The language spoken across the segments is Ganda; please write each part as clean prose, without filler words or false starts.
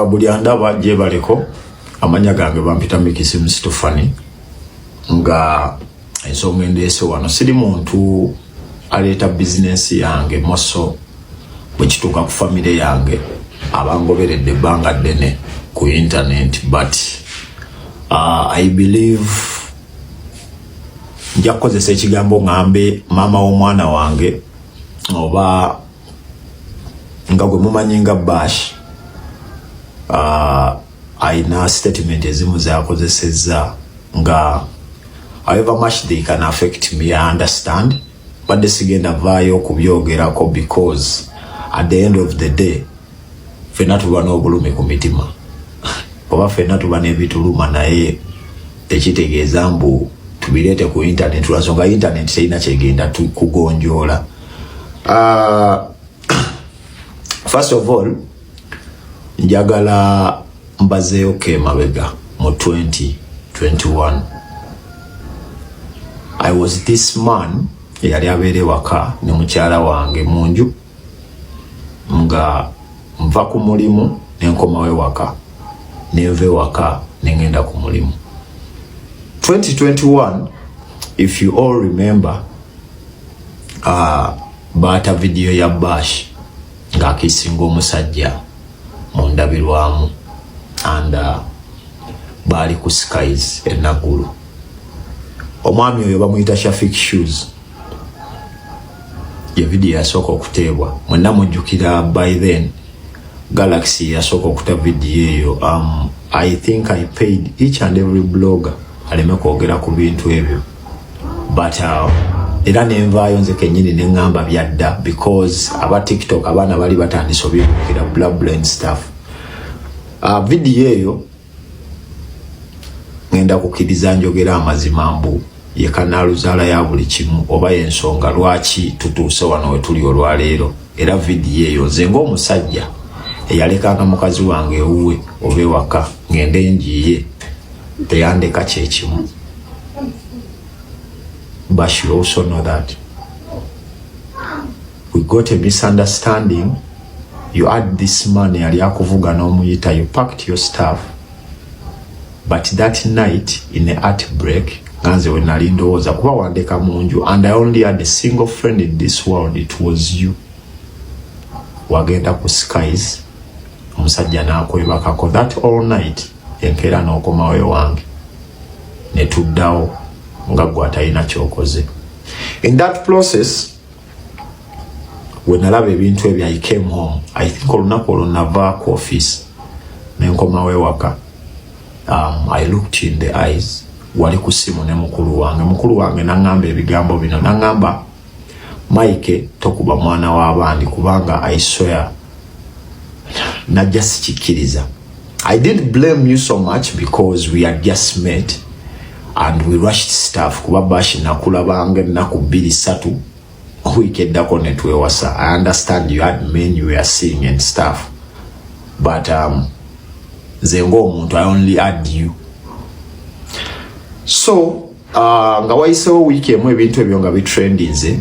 buli andaba je baleko amanya gange bampita Mikisimu Stefani nga ensonga endeese wano siri muntu aleta business yange moso bwekituuka ku family yange abangoberedde ebbanga ddene ku internet but I believe nja kukozesa ekigambo ngambe mama w'omwana wange oba nga gwe mumanyi nga Bash aina statement ezimu zakozesezza nga however much they can affect me, I understand, but desigenda vaayo kubyogerako because at the end of the day fena tuba n'obulumi ku mitima oba fena tuba n'ebituluma naye tekitegeeza mbu tubireete ku internet lwasonga internet terina kyegenda kugonjoola. First of all njagala mbazeeyo mabega mu 2021 I was this man yali abeere waka ne mukyala wange munju nga nva ku mulimu nenkomawe waka nenve waka nengenda ku mulimu. 2021 if you all remember baata video ya Bash nga akisinga omusajja mu ndabirwamu and bali ku skies enagulu. Omwami oyo bamuyita Shafik Shoes. Ye video yasooka okuteebwa mwenna mujjukira by then Galaxy yasooka okuta video eyo. I think I paid each and every blogger aleme kwogera ku bintu ebyo but era nenvaayo nze kennyini neŋŋamba byadda because aba TikTok abaana bali batandise obyekukira bla and stuff. Video eyo ngenda kukkiriza njogera amazima mbu ye kanaaluzaala ya buli kimu oba y'ensonga lwaki tutuuse wano we tuli olwaleero. Era video eyo nze ng'omusajja eyalekanga mukazi wange ewuwe oba ewaka ngende njiye teyandeka kyekimu. But you also know that we got a misunderstanding. You had this man yali akuvuga n'omuyita, you packed your stuff, but that night in a heartbreak nganze we nali ndowooza kuba wandeka munju and I only had a single friend in this world, it was you. Wagenda ku skies omusajja n'akwebakako that all night enkeera n'okomawe wange ne tuddawo nga gwe atalina kyokoze. In that process when nalaba ebintu ebyo I came home. I think olunaku olwo nava ku office nenkomawe waka. I looked in the eyes wali ku simu ne mukulu wange n'angamba ebigambo bino n'angamba Mike tokuba mwana w'abandi kubanga I swear najja sikikkiriza. I didn't blame you so much because we had just met and we rushed stuff kuba Bash nakulabanga ennaku 2-3 week eddako ne twewasa. I understand you had men you were seeing and stuff but nze ng'omuntu I only had you. So nga wayisewo wiiki emu ebintu ebyo nga bitrendi nze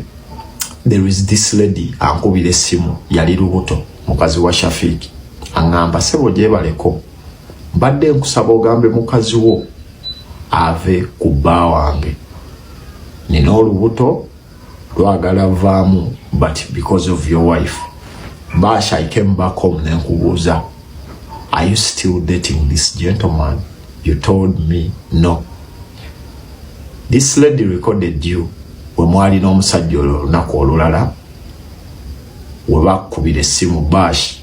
there is this lady ankubira essimu yali lubuto mukazi wa Shafik aŋŋamba sebo gyebaleko mbadde nkusaba ogambe mukazi wo ave ku bba wange nina olubuto lwagala vaamu but because of your wife. Bash I came back home nenkubuuza are you still dating this gentleman? You told me no. This lady recorded you we mwali n'omusajja olunaku olulala we bakkubira essimu Bash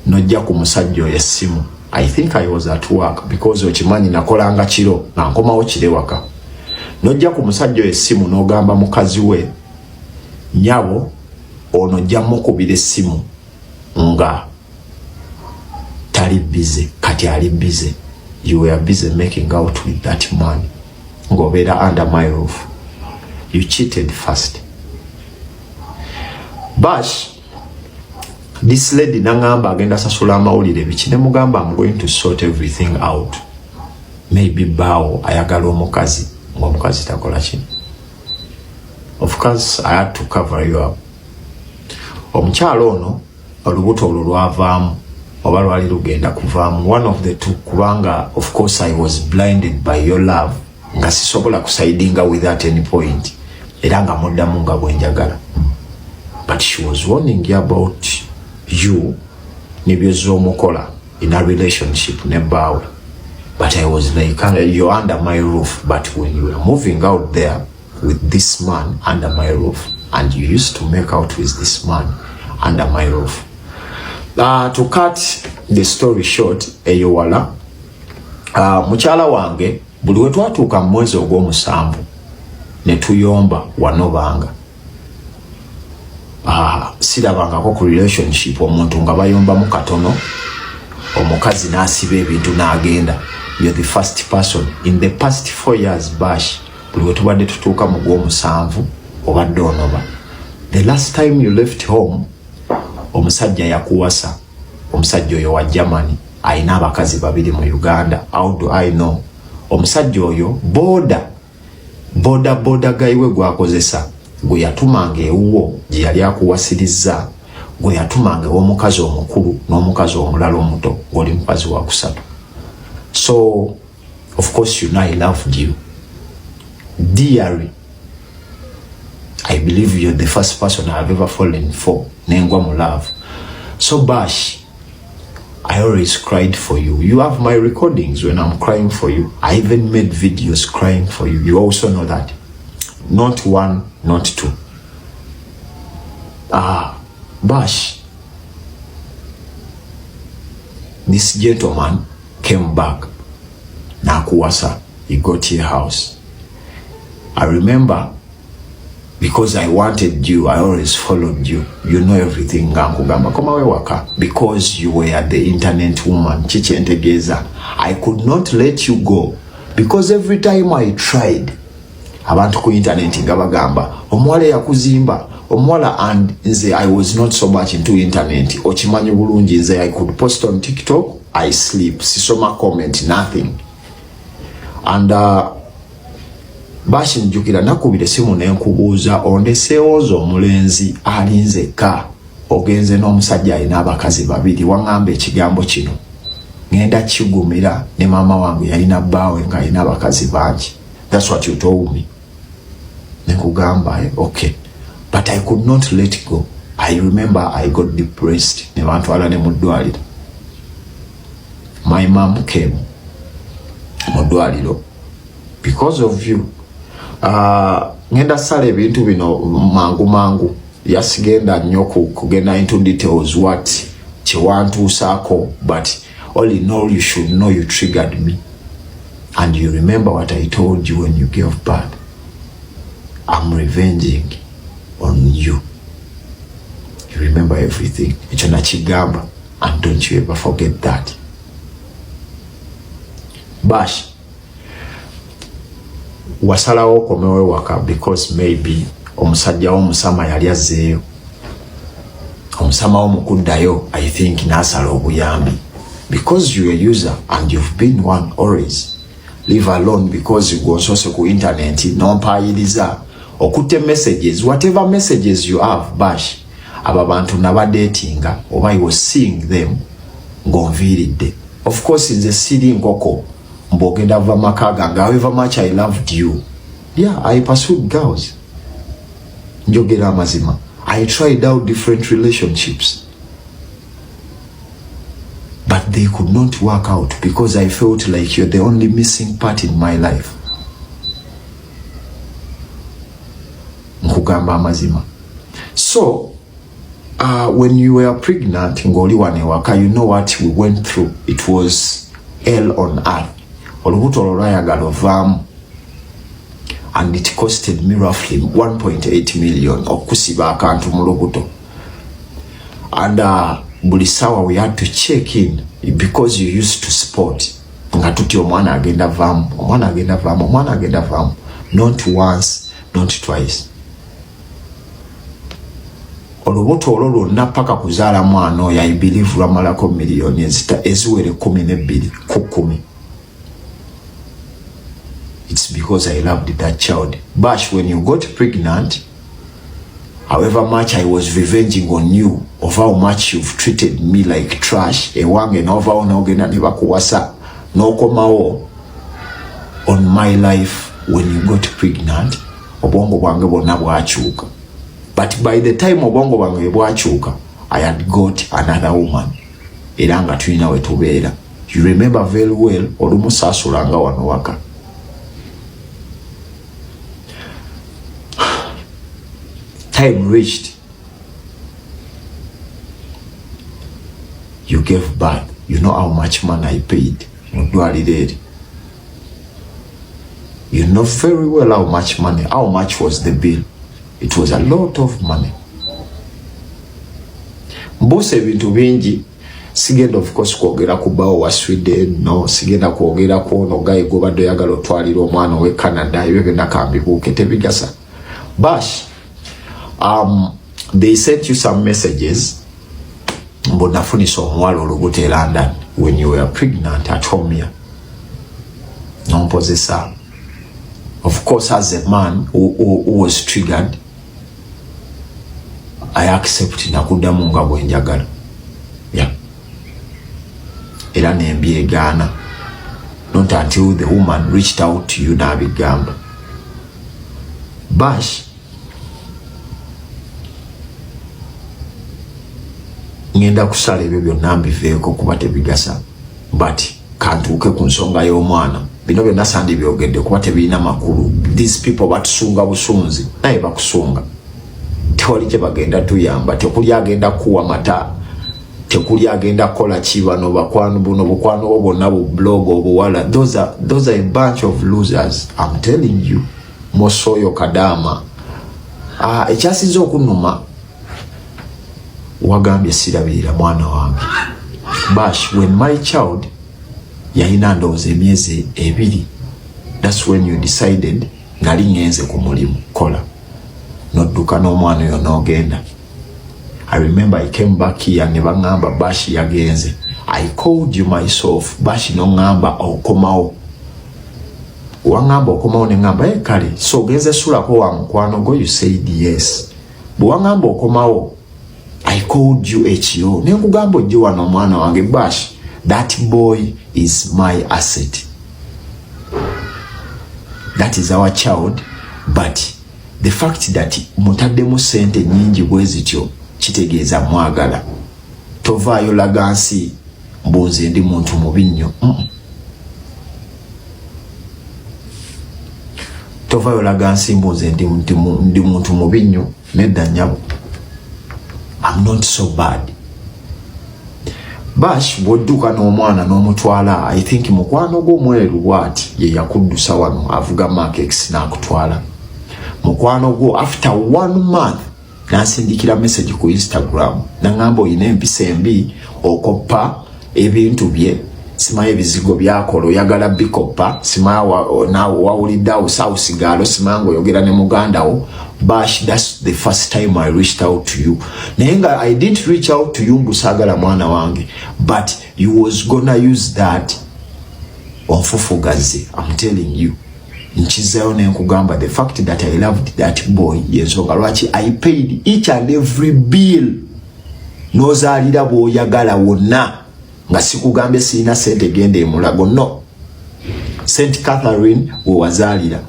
nojja ku musajja oyo essimu. I think I was at work because okimanyi nakolanga kiro nga nkomawo kire waka. Nojja ku musajja oyo essimu n'ogamba mukazi we nyabo ono ojja mukubira essimu nga tali busy kati ali busy. You were busy making out with that man ng'obeera under my roof. You cheated first. Bash this lady nangamba agenda sasula amawulire biki ne mugamba I'm going to sort everything out. Maybe bawo ayagala omukazi ng'omukazi takola kino. Of course I had to cover you up. Omukyalo ono olubuto olwo lwavaamu oba lwali lugenda kuvaamu, one of the two, kubanga of course I was blinded by your love nga sisobola kusidinga with at any point era nga muddamu nga bwenjagala, but she was warning you about you nebyozomukola in a relationship ne bbaawe. But I was like, you're under my roof. But when you were moving out there with this man under my roof, and you used to make out with this man under my roof. To cut the story short, eyowala, muchala wange, buli we twatuuka mu mwezi ogw'omusanvu ne tuyomba wano banga. Sirabangako ku relationship omuntu nga bayombamu katono, omukazi n'asiba ebintu n'agenda. You're the first person in the past 4 years bash buli we tubadde tutuuka mu gw'omusanvu obadde onoba. The last time you left home, omusajja yakuwasa, omusajja oyo wa Germany, ayina abakazi babiri mu Uganda. How do I know? Omusajja oyo boda gaiwe gwakozesa gwe yatumanga ewuwo gye yali akuwasiriza, gwe yatumanga ew'omukazi omukulu n'omukazi omulala omuto ng'oli mukazi wa kusatu. So of course you know I loved you dearly. I believe you're the first person I've ever fallen for. Nengwa mu love. So Bash, I always cried for you. You have my recordings when I'm crying for you. I even made videos crying for you. You also know that. Not one, not two. Bash, this gentleman came back. Nakuwasa, he got your house. I remember, because I wanted you, I always followed you. You know everything. Because you were the internet woman, Chichentegeza. I could not let you go. Because every time I tried, abantu ku internet ngabagamba, omwala yakuzimba, omwala, and nze I was not so much into internet. Ochimanyi bulungi nze I could post on TikTok, I sleep, sisoma comment, nothing. And Bashi njukira nakubire simu nenkubuuza ondeseewoza omulenzi alinzeka ogenze n'omusajja alina abakazi babiri, waŋŋamba ekigambo kino ngenda kigumira ne maama wange yalina bbaawe nga alina abakazi bangi. That's what you told me. Nekugamba okay, but I could not let go. I remember I got depressed ne bantwala ne mu ddwaliro. My mom came mu ddwaliro because of you. Ngenda sala ebintu bino mangu yasigenda nnyo kugenda into details what kyewantuusaako, but all in all you should know you triggered me, and you remember what I told you when you gave birth. I'm revenging on you. You remember everything. Ekyo nakigamba, and don't you ever forget that. Bash, wasalawo komewe waka because maybe omusajja omusama yali azzeeyo, omusama omukuddayo I think nasala obuyambi because you're a user and you've been one always. Leave alone because you go sose ku internet nompayiriza okutte messages, whatever messages you have. Bash, aba bantu nabadetinga oba I was seeing them ngonviridde. Of course nze siri nkoko mbogenda va makaga nga however much I loved you. Yeah, I pursued girls. Njogera amazima. I tried out different relationships. But they could not work out because I felt like you're the only missing part in my life. Nkugamba amazima. So, when you were pregnant, ngoli wane waka, you know what we went through. It was hell on earth. Olubuto olwayagala ovaamu, and it costed me roughly 1.8 million okusiba akantu mu lubuto. And buli sawa we had to check in because you used to sport nga tuti omwana agenda vaamu, not once, not twice. Olubuto olwo lwonna paka kuzaala mwana oyo I believe lwamalako miliyoni eziwere 12 ku 10. It's because I loved that child. Bash, when you got pregnant, however much I was revenging on you of how much you've treated me like trash, ewange nova onogena nibakuwasa nokomawo on my life when you got pregnant, obongo bwange bonna bwachuka. But by the time obongo bwange bwachuka, I had got another woman. Eranga tulina we tubeera. You remember very well, olumusasulanga wano waka. Time reached. You gave birth. You know how much money I paid. You know very well how much money. How much was the bill? It was a lot of money. Mbose bintu bingi. Sigenda of course kwogera kubawo wa Sweden, no. Sigenda kwogera kuono gayi gobadde yagala otwalira omwana we Canada, ebyo nakambibuuke tebigasa. Bash, they sent you some messages. Mbonafunisa omuwala olubuto London when you were pregnant at home here. Nompozesa. Of course, as a man who was triggered, I accept nakudamu nga bwenjagala. Yeah. Era nembyegana. Not until the woman reached out to you nabigamba. Bash, ngenda kusala ebyo byonna mbiveeko kuba tebigasa, but kantuuke ku nsonga y'omwana. Bino byonna sandi byogedde kuba tebirina makulu. These people batusunga busunzi, naye bakusunga. Tewali kye bagenda tuyamba, tekuli agenda kuwa mata, tekuli agenda kola kibano bakwano buno bukwano bonna bu blog obuwala. Those are a bunch of losers. I'm telling you. Mosoyo kadama. Ekyasiza okunuma wagambye sirabirira mwana wange. Bash, when my child yalina ndowooza emyezi 2, that's when you decided nali ngenze ku mulimu kola nodduka n'omwana oyo n'ogenda. I remember I came back here ne bangamba Bash yagenze. I called you myself. Bash n'ongamba okomawo. Wangamba okomawo ne ngamba kale so genze sulako wa mukwano go, you said yes. Bwangamba okomawo, I called you HO. Ne nkugamba ojje wano omwana wange. Bash, that boy is my asset. That is our child. But the fact that mutaddemu sente nyingi bwezityo kitegeeza mwagala. Tovaayo lagansi mbuze ndi muntu mubi nnyo. Tovaayo lagansi mbuze ndi muntu mubi nnyo. Nedda nnyabo. I'm not so bad. Bash, bwodduka n'omwana n'omutwala, I think mukwano gwo mweru wati ye yakuddusa wano avuga Markex n'akutwala. Mukwano gwo after 1 month nasindikira message ku Instagram nangamba oyina empisa embi okoppa ebintu bye, simaye ebizigo byakolo oyagala bikoppa, simaye wawulidde awo sawusigalo, simaye ng'oyogera ne muganda wo. Bash, that's the first time I reached out to you. Nenga, I didn't reach out to you mbusagala mwana wange, but you was gonna use that on Fufugazi. I'm telling you. Nchizayo ne nkugamba the fact that I loved that boy yensonga lwaki I paid each and every bill nozalira bw'oyagala wonna nga sikugambye sirina sente gende emulago. No. St. Catherine wazalira.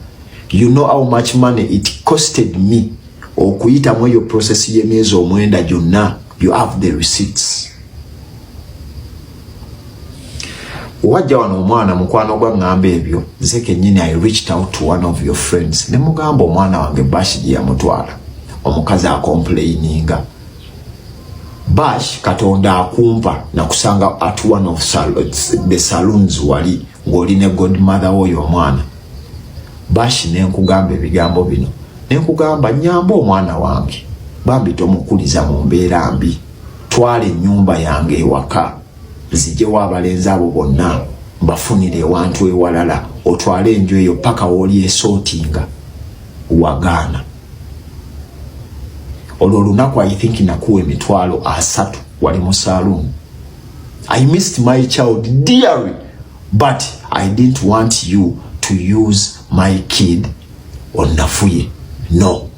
You know how much money it costed me okuyita mu yo process y'emyezi 9 gyonna. You have the receipts. Wajja wano omwana mukwano gwa ngamba ebyo, nze kennyini I reached out to one of your friends ne mugamba omwana wange Bash gye yamutwala. Omukazi acomplaininga. Bash, Katonda akumpa na kusanga at one of the saloons wali ng'oli ne godmother oyo omwana. Bash, ne nkugamba ebigambo bino. Ne nkugamba nnyamba omwana wange. Bambi tomukuliza mu mbeera mbi. Twala ennyumba yange ewaka. Zijewa abalenzi abo bonna bafunire ewantu ewalala. Otwale enju eyo paka woli esootinga. Wagaana. Olwo olunaku I think nakuwa emitwalo 3 wali mu saloon. I missed my child dearly, but I didn't want you to use my kid on Nafuye. No.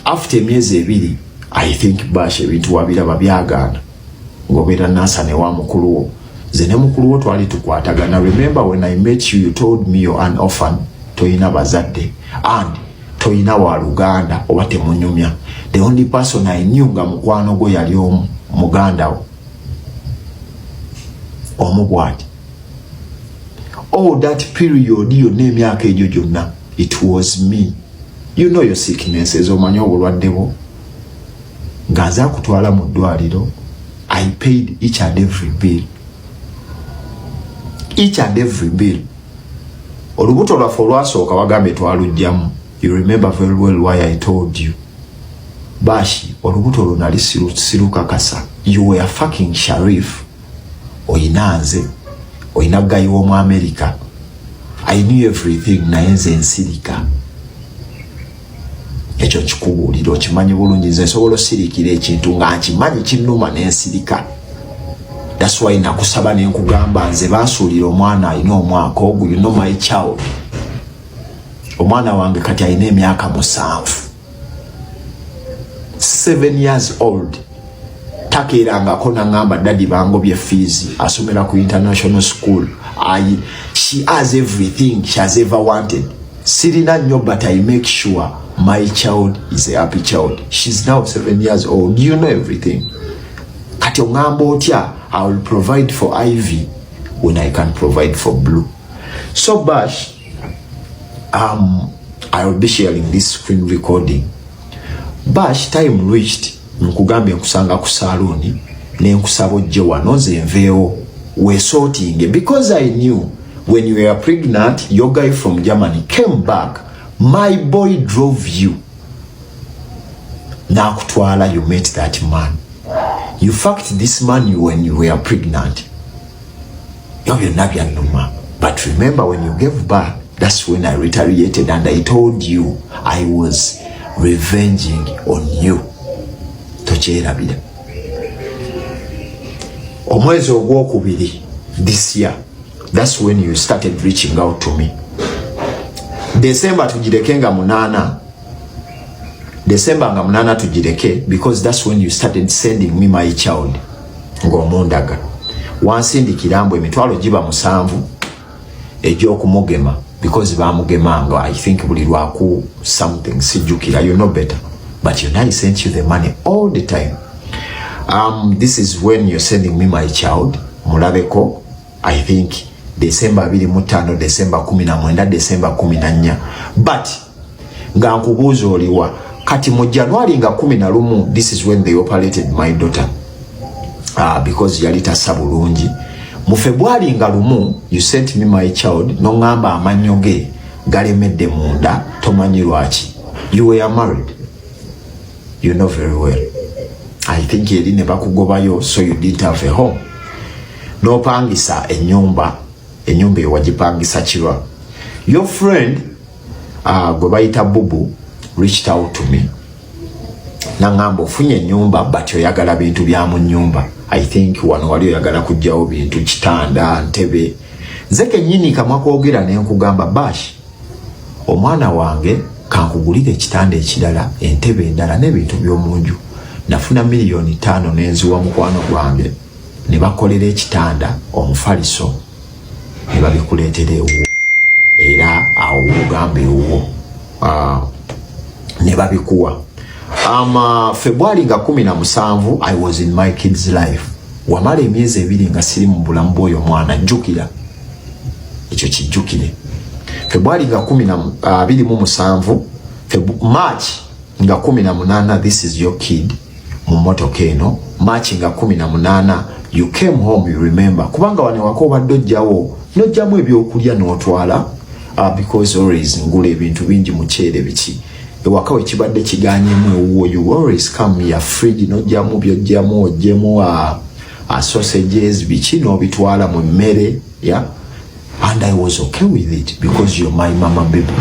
after emyezi ebiri I think Bash ebintu wabiraba byagaana ngobera nasa ne wa mukulu wo zene mukulu wo twali tukwatagana. Remember when I met you, you told me you're an orphan, toyina bazadde and toyina wa Luganda oba temunyumya. The only person I knew nga mukwano gwo yali muganda wo omubwati. Oh, that period yonna emyaka egyo gyonna it was me. You know your sicknesses, omanyi obulwadde bwo nga nza kutwala mu ddwaliro. I paid each and every bill. Each and every bill. Olubuto lwaffe olwasooka wagambe twalugjamu. You remember very well why I told you. Bashi, olubuto lunali sirukakasa. You were fucking Sharif. Oyinanze. Oyina gayi w'omu America. I knew everything naye nze nsirika. Ekyo kikubuulira okimanyi bulungi. Nze nsobola osirikira ekintu nga nkimanyi kinnuma n'ensirika. That's why nakusaba ne nkugamba nze bansuulira omwana alina omwaka ogwo, you know my child. Omwana wange kati alina emyaka 7 years old. Takeerangako nangamba daddy bangobye fees asomera ku international school. She has everything she has ever wanted. Sirina nnyo, but I make sure my child is a happy child. She's now 7 years old. You know everything. Kati ongamba otya, I will provide for Ivy when I can provide for Blue. So Bash, I will be sharing this screen recording. Bash, time reached. Nkugambye nkusanga ku saloni ne nkusaba ojje wano nze nveewo we sorting, because I knew when you were pregnant your guy from Germany came back. My boy drove you. Nakutwala, you met that man. You fucked this man when you were pregnant. But remember when you gave birth, that's when I retaliated and I told you I was revenging on you. Tocherabira. Omwezi ogwokubiri this year, that's when you started reaching out to me. December tujirekenga munana. December nga munana tujireke, because that's when you started sending me my child. Ngomondaga. Wansindi kirambo emitwalo jiba 7 ejokumugema, because bamugemanga I think buli lwaku something sijukira, you know better. But you know I sent you the money all the time. This is when you're sending me my child. Mulabeko, I think December 25, December 19, December 14. But nga nkubuuza oliwa kati mu January nga 11, this is when they operated my daughter. Because yali tassa bulungi. Mu February nga 1, you sent me my child no ngamba amannyo ge galemedde munda tomanyi lwaki. You were married. You know very well. I think yeli ne bakugobayo, so you didn't have a home. No pangisa enyumba ewagipangisa kirwa. Your friend gwe bayita Bubu reached out to me. Nangamba ofunye nyumba but oyagala bintu bya mu nyumba. I think wano wali oyagala kujjawo bintu kitanda, ntebe. Zeke nyini kama kwogera ne nkugamba Bash, omwana wange kankugulire ekitanda ekirala, entebe endala n'ebintu by'omunju. Nafuna $5,000,000 n'enziwa mukwano gwange. Ne bakolera ekitanda omufaliso. Ne babikuleetera ewo. Era awo ogambe ewo. Ne babikuwa. February nga 17, I was in my kid's life. Wamala emyezi 2 nga siri mu bulamu bw'oyo mwana, jjukira. Ekyo kijjukire. February nga 27, March nga 18, this is your kid mu motoka eno. March nga 18, you came home, you remember. Kubanga wane wako badojjawo nojjamu ebyokulya n'otwala, because always ngula ebintu bingi mukyere biki. Ewakawe kibadde kiganyemu ewuwo, you always come here fridge nojjamu byojjamu ojjemu sausages biki n'obitwala mu mmere, yeah. And I was okay with it because you're my mama baby.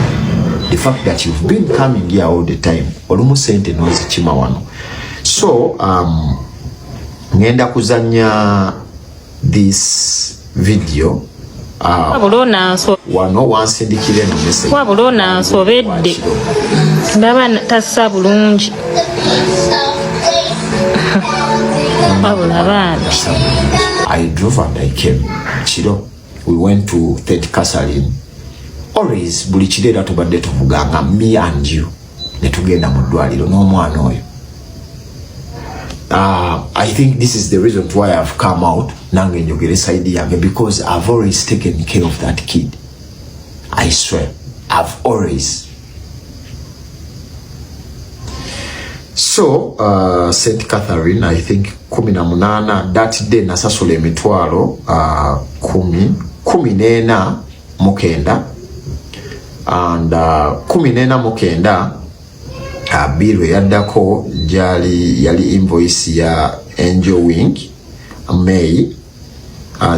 The fact that you've been coming here all the time, olumu sente nozikima wano. So ngenda kuzanya this video wano wansindikire no message wabulona nsobedde ndaba tassa bulungi I drove and I came. Chiro, we went to Third Catherine. Always buli kireera tubadde tuvuganga me and you ne tugenda mu ddwaliro n'omwana oyo. I think this is the reason why I've come out nange njogere side yange, because I've always taken care of that kid. I swear, I've always. So St. Catherine, I think 18 that day nasasula emitwalo 14 mukenda and 14 bill yaddako yali invoice ya Angel Wing May.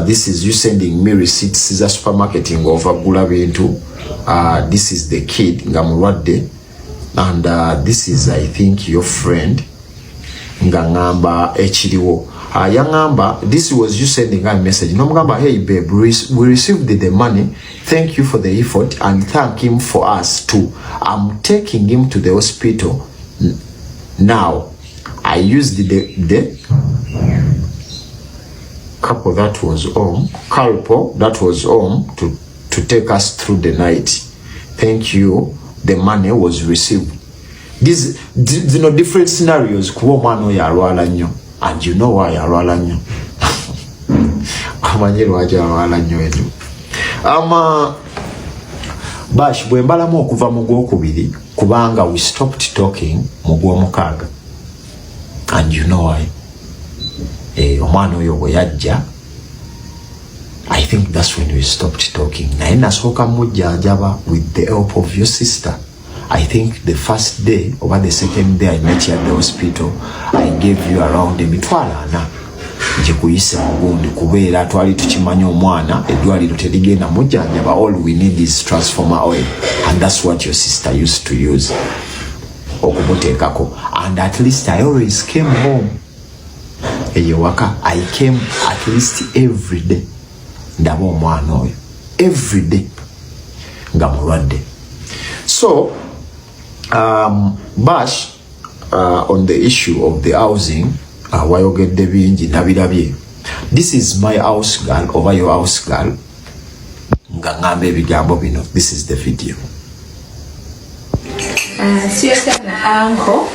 This is you sending me receipts za supermarketing ovagula bintu. This is the kid nga mulwadde. And this is, I think, your friend ngangamba echiriwo. Yangamba, this was you sending a message. No mgamba, hey babe, we received the money. Thank you for the effort and thank him for us too. I'm taking him to the hospital now. I used the couple that was home, Calpo that was home to take us through the night. Thank you. The money was received. These different scenarios kuwa mwana ya alwala nnyo, and you know why alwala nnyo. Amanyiro aja alwala nnyo ejo. Bash bwe mbalamu okuva mu gwokubiri kubanga we stopped talking mu gwomukaaga, and you know why. Omwana oyo bwe yajja, I think that's when we stopped talking. Na nasooka mujjanjaba with the help of your sister. I think the first day or the second day I met you at the hospital, I gave you around emitwalo 4 nje kuyisa mugundi kubeera twali tukimanya omwana eddwaliro terigenda mujjanjaba. All we need is transformer oil, and that's what your sister used to use okumuteekako. And at least I always came home eyewaka. I came at least every day ndaba omwana oyo every day nga mulwadde. So Bash on the issue of the housing, wayogedde bingi nabirabye. This is my house girl over your house girl nga ngambe ebigambo bino. This is the video. Uncle,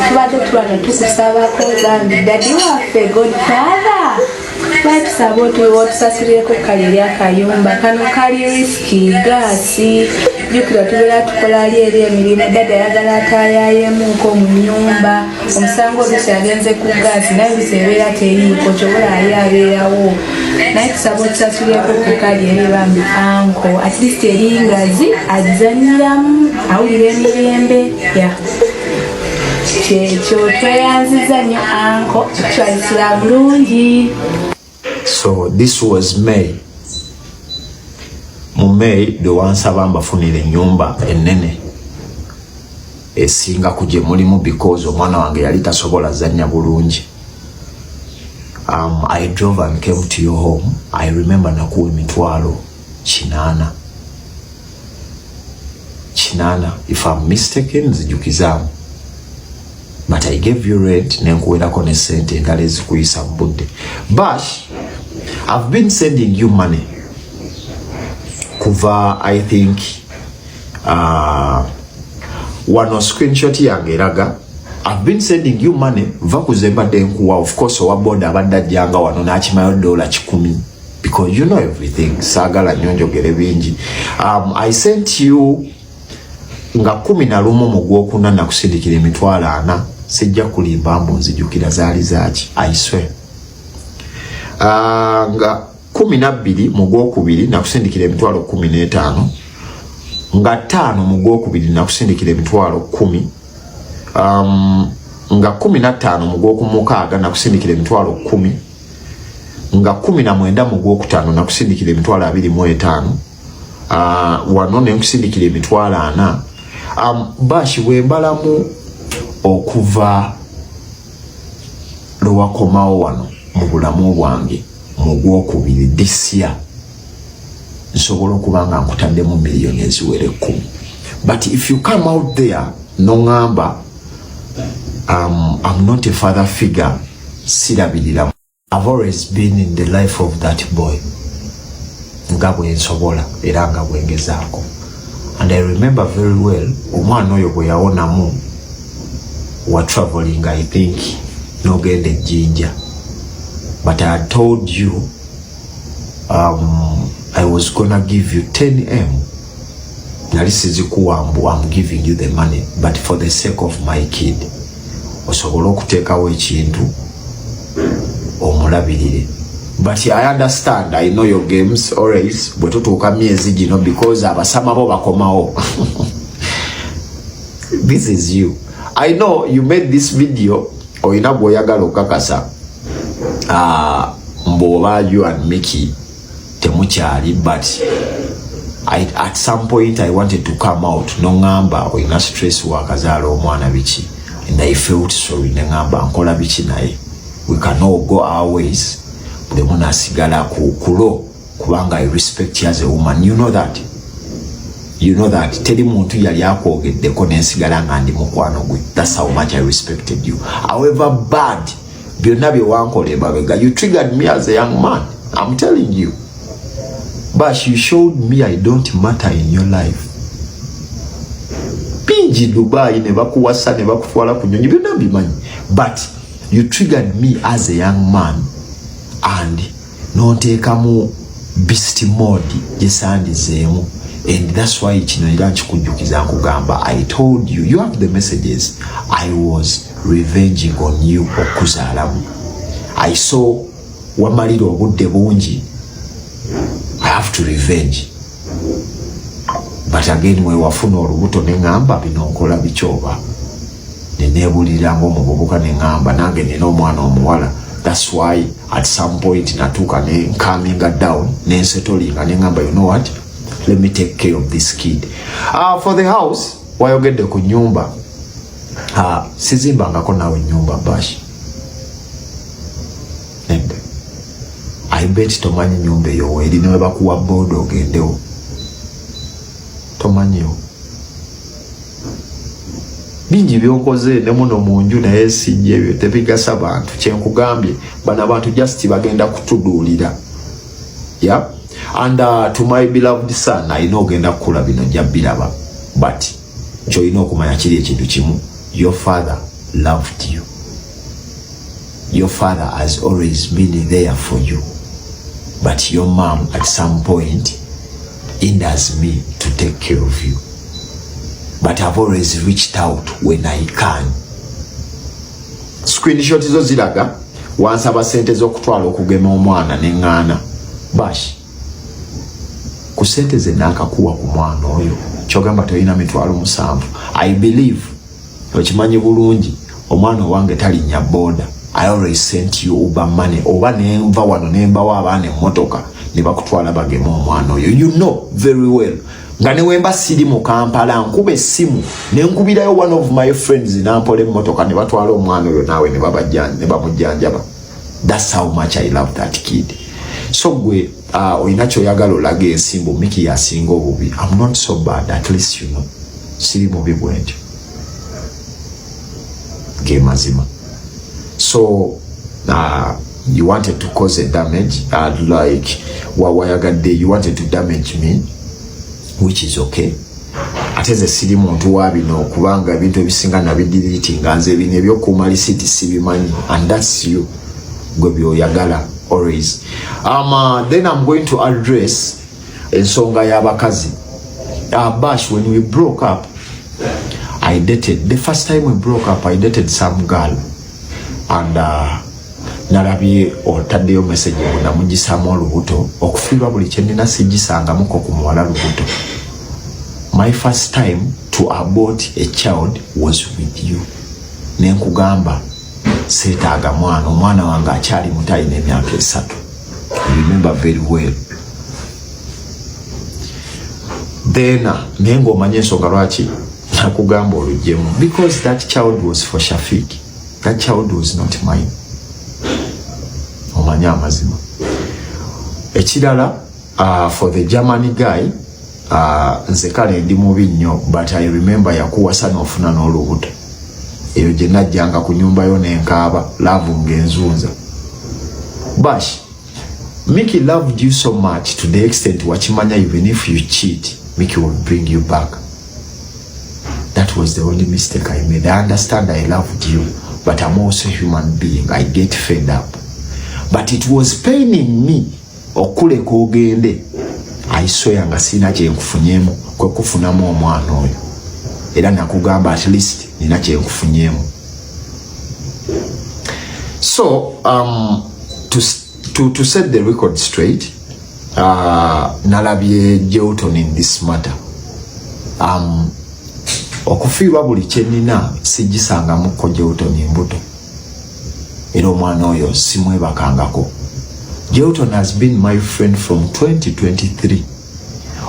tubadde tulwana tukusabako zambi dadi waffe godfather batusaba otusasireko kaliri akayumba kano kali risiki gaasi jukira tubeera tukola ali eri emirimu dada ayagala atayaayemuuko mu nnyumba omusango olusi agenze ku gaasi naye olusi ebeera teriiko kyobola ali abeerawo naye tusaba otusasireko ku kali eri bambi anko at least eri ngazi agizanyiramu awulira emirembe ya kyekyo tweyanziza nnyo anko twalisira bulungi. So this was May. Mu May the wansaba mbafunire ennyumba ennene esinga kuje mulimu because omwana wange yali tasobola zanya bulungi. I drove and came to your home. I remember nakuwa emitwalo 8 if I'm mistaken zijukizamu. But I gave you rent nenkuwerako ne sente endala ezikuyisa mu budde. Bash, I've been sending you money kuva I think one screenshot yange eraga I've been sending you money vakuze mbadde nkuwa. Of course owa boda abadde ajjanga wano n'akimayo $10 because you know everything. Saagala nnyo njogere bingi. I sent you nga 11 mu gwokuna nakusindikira emitwalo 4. Sijja kulimba mbu nzijukira zaali zaaki. I swear. Nga 12 mu gwokubiri nakusindikira emitwalo 15. Nga 5 mu gwokubiri nakusindikira emitwalo 10. Nga 15 mu gwokumukaaga nakusindikira emitwalo 10. Nga 19 mu gwokutaano nakusindikira emitwalo 25. Wano nenkusindikira emitwalo 4. Bashi wembalamu okuva lwakomawo wano mu bulamu bwange mu gwokubiri this year nsobola okubanga nkutaddemu miliyoni eziwera 10. But if you come out there nongamba I'm not a father figure, sirabirira. I've always been in the life of that boy. Nga bwe nsobola era nga bwe ngezaako. And I remember very well, omwana oyo bwe yawonamu wa traveling, I think, nogende Jinja. But I had told you I was gonna give you 10M. Nali sizikuwambu, I'm giving you the money, but for the sake of my kid. Osobola okuteekawo ekintu omulabirire. But I understand, I know your games always, bwe tutuuka myezi gino because abasama bo bakomawo. This is you. I know you made this video oyina bw'oyagala okakasa mboba you and Mickey temukyali, but at some point I wanted to come out nongamba oyina stress wakazaala omwana biki, and I felt sorry nengamba nkola biki naye. We can all go our ways. Buli muntu asigala kulo kubanga I respect you as a woman. You know that. You know that. Teri muntu yali akwogeddeko nensigala nga ndi mukwano gwe. That's how much I respected you. However bad byonna bye wankole babega, you triggered me as a young man. I'm telling you. But you showed me I don't matter in your life. Pinji Dubai ne bakuwasa ne bakutwala ku nyonyi byonna bimanyi. But you triggered me as a young man and nonteekamu beast mode gyesandizeemu. And that's why kino era nkikujjukiza nkugamba, I told you, you have the messages. I was revenging on you okuzaalamu. I saw wamalira obudde bungi. I have to revenge. But again, we wafuna olubuto nengamba bino nkola bichoba. Nenebulira ng'omuvubuka nengamba nange nina omwana omuwala. That's why at some point natuka ne calming down, ne settling and nengamba, you know what? Let me take care of this kid. For the house, wayogedde ku nyumba. Sizimbangako nawe nyumba bashi. Nende. I bet tomanyi nyumba eyo eri ne bakuwa board ogendewo. Tomanyiyo. Bingi byokoze ne muno munju naye sijje ebyo tebigasa bantu. Kyenkugambye bana abantu just bagenda kutuduulira. Yeah. And to my beloved son, I know genda kula bino jabiraba. But choino okumanya kiri ekintu kimu. Your father loved you. Your father has always been there for you. But your mom at some point hinders me to take care of you. But I've always reached out when I can. Screenshot izo ziraga wansaba sente z'okutwala okugema omwana n'engana. Bash. Ku sente ze nakakuwa ku mwana oyo. Kyogamba toyina mitwalo 7. I believe okimanyi bulungi omwana wange talinnya boda. I always sent you Uber money. Oba nenva wano nemba w'abaana emmotoka ne bakutwala bagema omwana oyo. You know very well. Nga ne wemba siri mu Kampala nkube simu ne nkubirayo one of my friends nampole emmotoka ne batwala omwana oyo nawe ne bamujjanjaba. That's how much I love that kid. So gwe oyina kyoyagala olage ensimbu Mickey yasinga obubi. I'm not so bad, at least you know. Siri mubi bwentyo. Ge mazima. So you wanted to cause a damage, like wayagadde, you wanted to damage me, which is okay. Ateze siri muntu wabino kubanga ebintu ebisinga nabidelete nga nze bino ebyokuuma lisiti sibimanyi, and that's you gwe byoyagala always. Then I'm going to address ensonga y'abakazi. Bash, when we broke up, I dated, the first time we broke up, I dated some girl, and nalabye otaddeyo message nga mugisaamu olubuto okufiirwa buli kye nnina sigisangamuko ku muwala lubuto. My first time to abort a child was with you. Nenkugamba seetaaga omwana wange akyali muto alina emyaka 3. You remember very well. Then naye ng'omanye ensonga lwaki nakugamba olugyemu, because that child was for Shafiq. That child was not mine. Omanya amazima. Ekirala for the German guy, nze kale ndi mubi nnyo, but I remember yakuwasa n'ofuna n'olubuto. Eyo gye najjanga ku nyumba yo n'enkaaba, love ng'enzunza. Bash, Mickey loved you so much to the extent wachimanya even if you cheat, Mickey will bring you back. That was the only mistake I made. I understand I loved you, but I'm also a human being. I get fed up. But it was paining me. Okule kogende. I swear nga sina kye nkufunyemu kwe kufunamu omwana oyo. Era nakugamba at least nina kye nkufunyemu. So, to set the record straight, nalabye Jewton in this matter. Okufiirwa buli kye nina sigisangamu ko Jewton embuto. Era omwana oyo simwebakangako. Jewton has been my friend from 2023.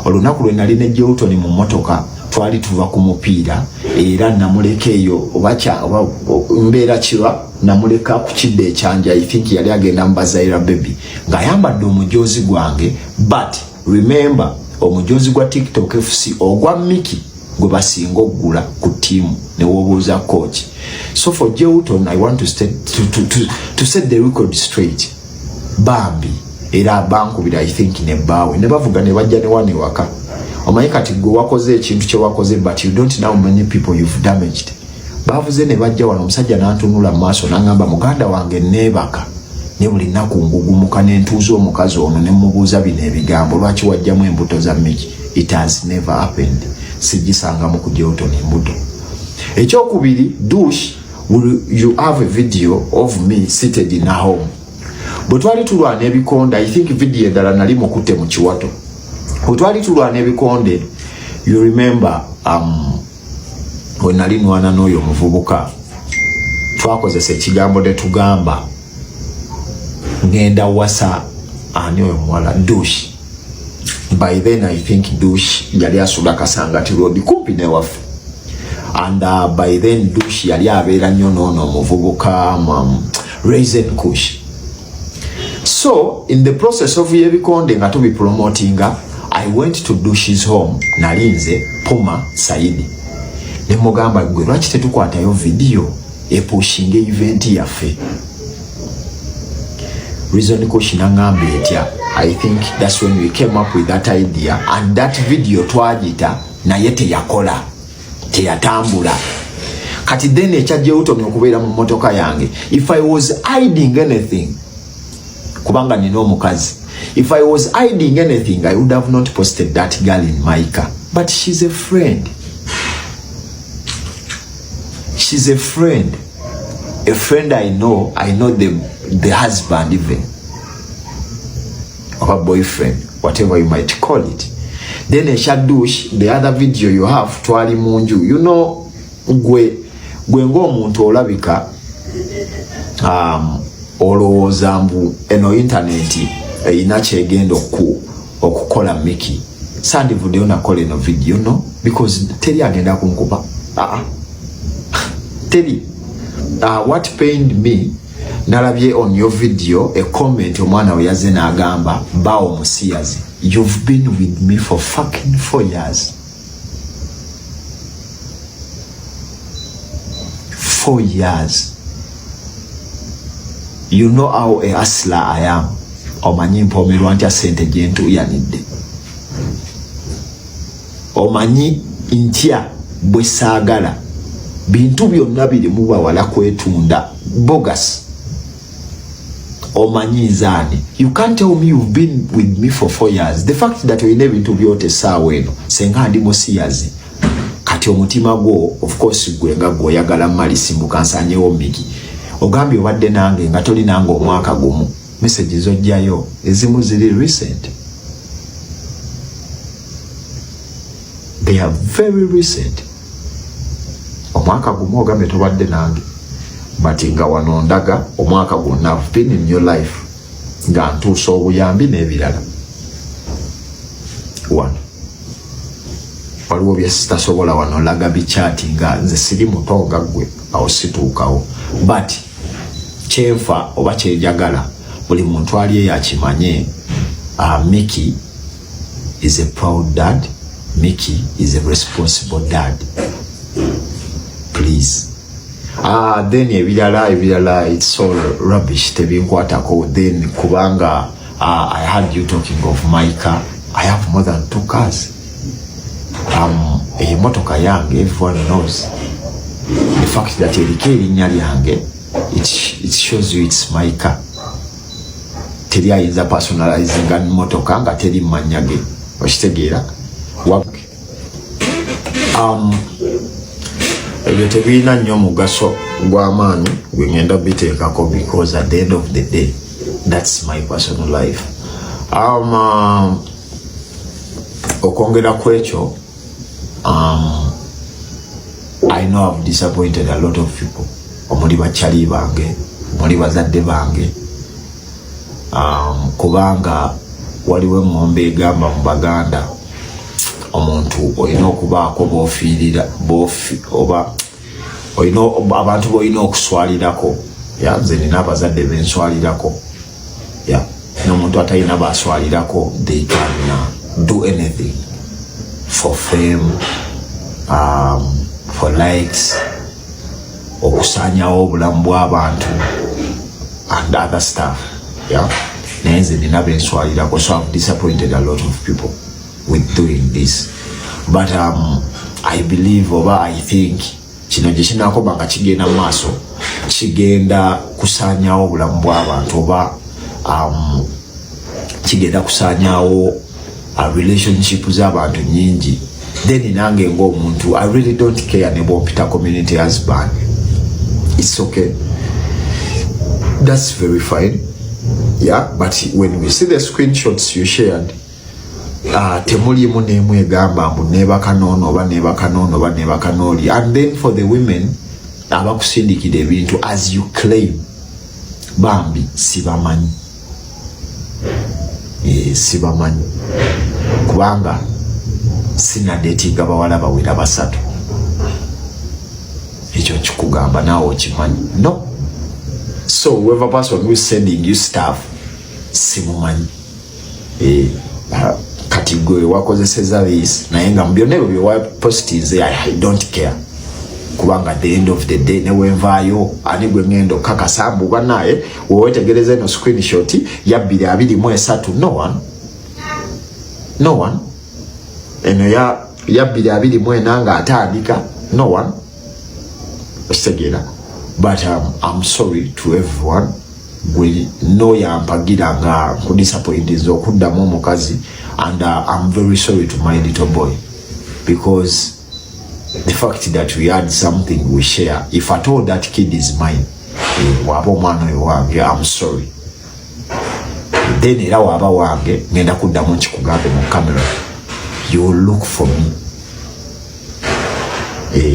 Olunaku lwe nali ne Jewton mu motoka twali tuva ku mupiira era namuleka eyo obacha mbeera kiba namuleka ku kidde ekyanja. I think yali agenda mbazaira baby ng'ayambadde omujoozi gwange, but remember omujoozi gwa TikTok FC ogwa Mickey gwe basinga oggula ku tiimu ne wobuuza coach. So for Jewton, I want to set the record straight. Bambi era bankubira I think ne bawe ne bavuga ne bajja ne wane waka. Omanyi kati gwe wakoze ekintu kye wakoze, but you don't know many people you've damaged. Bavuze ne bajja wano omusajja n'antunula maaso n'angamba muganda wange neebaka ne buli nnaku ngugumuka n'entuuza omukazi ono ne mubuuza bino ebigambo lwaki wajjamu embuto za Mickey. It has never happened. Sigisangamu ku Jewton embuto. Ekyokubiri, douche, you have a video of me seated in a home. But twali tulwana ebikonde, I think video endala nali mukutte mu kiwato. Twali tulwana ebikonde, you remember when nali nwana n'oyo muvubuka twakozesa ekigambo ne tugamba ngenda wasa ani oyo muwala douche. By then I think douche yali asula Kasangati Road kumpi ne wafu. And by then douche yali abeera nnyo n'ono muvubuka Raisin Kush. So in the process of yebikonde nga tubi promotinga, I went to douche's home nalinze Puma Saidi. Ne mugamba gwe lwaki tetukwatayo video epushinga event yaffe. Reason Kush nangamba etya. I think that's when we came up with that idea, and that video twagita naye teyakola teyatambula. Kati then ekya Jewton okubeera mu motoka yange, if I was hiding anything, kubanga nina omukazi, if I was hiding anything I would have not posted that girl in my car. But she's a friend. She's a friend. A friend I know the husband even. Or a boyfriend, whatever you might call it. Then a shadush, the other video you have, twali munju. You know, gwe ngo omuntu olabika olowooza mbu eno internet inache egenda okukola Mickey. Sandivuddeyo nakola eno video no, because teri agenda kunkuba. Teri. What pained me, nalabye on your video a comment omwana we yaze n'agamba bawo musiyazi. You've been with me for fucking 4 years. 4 years. You know how a hustler I am. Omanyi mpomerwa ntya sente gyentu yanidde. Omanyi ntya bwe saagala bintu byonna biri mu bawala kwetunda bogus. Omanyi nzani. You can't tell me you've been with me for 4 years. The fact that we never to byote saawa eno senga ndi musiyazi. Kati omutima gwo of course gwe nga gwoyagala mali simbuka nsanyewo Mickey. Ogambye obadde nange nga toli nange omwaka gumu. Messages ojjayo ezimu ziri recent. They are very recent. Omwaka gumu ogambye tobadde nange. But nga wano ndaga omwaka gwonna I've been in your life. Nga ntuusa obuyambi n'ebirala. Wano. Waliwo bye sitasobola wano laga bichati nga nze siri muto nga gwe awo situukawo. But kyenfa oba kyejagala buli muntu ali yakimanye Mickey is a proud dad. Mickey is a responsible dad. Please. Then ebirala, it's all rubbish. Tebinkwatako. Then kubanga I heard you talking of my car. I have more than 2 cars. A motoka yange, everyone knows. The fact that erike erinnya lyange, it shows you it's my car. Teri ayinza personalizing motoka nga teri mannya ge. Okitegeera? Ebyo tebirina nnyo mugaso gw'amaanyi gwe ngenda biteekako, because at the end of the day, that's my personal life. Okwongera kwekyo, I know I've disappointed a lot of people. Omuli bakyali bange, omuli bazadde bange. Kubanga waliwo engombe egamba mu Baganda, omuntu olina okubaako b'ofiirira oba olina abantu b'olina okuswalirako. Nze nina abazadde benswalirako. N'omuntu atalina baswalirako, they can do anything for fame, for likes, okusanyawo obulamu bw'abantu and other stuff. Naye nze nina benswalirako, so I've disappointed a lot of people with doing this. But I believe oba I think kino gye kinakoba nga kigenda mu maaso, kigenda kusanyawo obulamu bw'abantu oba kigenda kusanyawo relationship z'abantu nyingi. Then nange ng'omuntu, I really don't care ne bw'ompita community husband. It's okay. That's very fine. But when we see the screenshots you shared, temulimu n'emu egamba mbu neebaka n'ono oba neebaka n'ono oba neebaka n'oli. And then for the women abakusindikira ebintu, as you claim, bambi sibamanyi. Sibamanyi kubanga sina datinga bawala bawera basatu. Ekyo kikugamba naawe okimanyi. No. So whoever person who is sending you stuff, simumanyi. Kati gwe wakozeseza this naye nga byonna ebyo bye wapostinze, I don't care. Kubanga at the end of the day newenvaayo ani gwe ngendo kakasa mbu banaye wewetegereza eno screenshot ya 223. No one. Eno ya 224 nga atandika. No one. Ostegera. But I'm sorry to everyone. We know yampagira nga kudisappointiza okuddamu omukazi, and I'm very sorry to my little boy, because the fact that we had something we share, if at all that kid is mine, waba omwana oyo wange, I'm sorry. Then era waba wange ngenda kuddamu nkikugambe mu camera, you will look for me.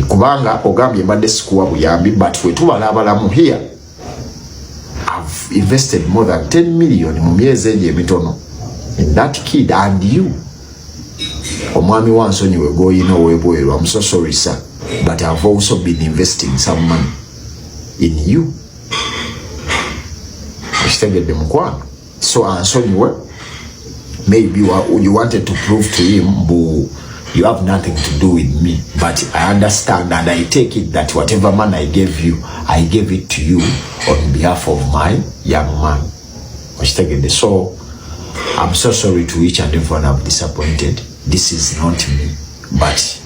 Kubanga ogambye mbadde sikuwa buyambi, but we tubalabalamu here, I've invested more than 10 million mu myezi egyo emitono in that kid and you. Omwami wansonyiwe gw'olina owebwerwa, I'm so sorry sir, but I've also been investing some money in you. Okitegedde mukwano. So ansonyiwe, maybe you wanted to prove to him bu you have nothing to do with me, but I understand and I take it that whatever man I gave you, I gave it to you on behalf of my young man. So I'm so sorry to each and everyone I've disappointed. This is not me, but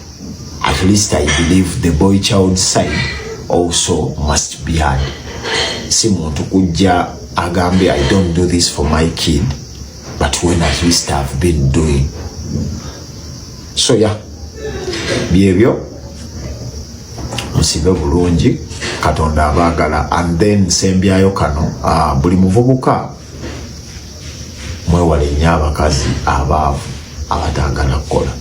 at least I believe the boy child side also must be heard. Si muntu kujja agambe I don't do this for my kid, but when at least I've been doing. So byebyo musibe bulungi, Katonda abaagala. And then sembyayo kano, buli muvubuka mwewale nnyo abakazi abaavu abatagala kukola.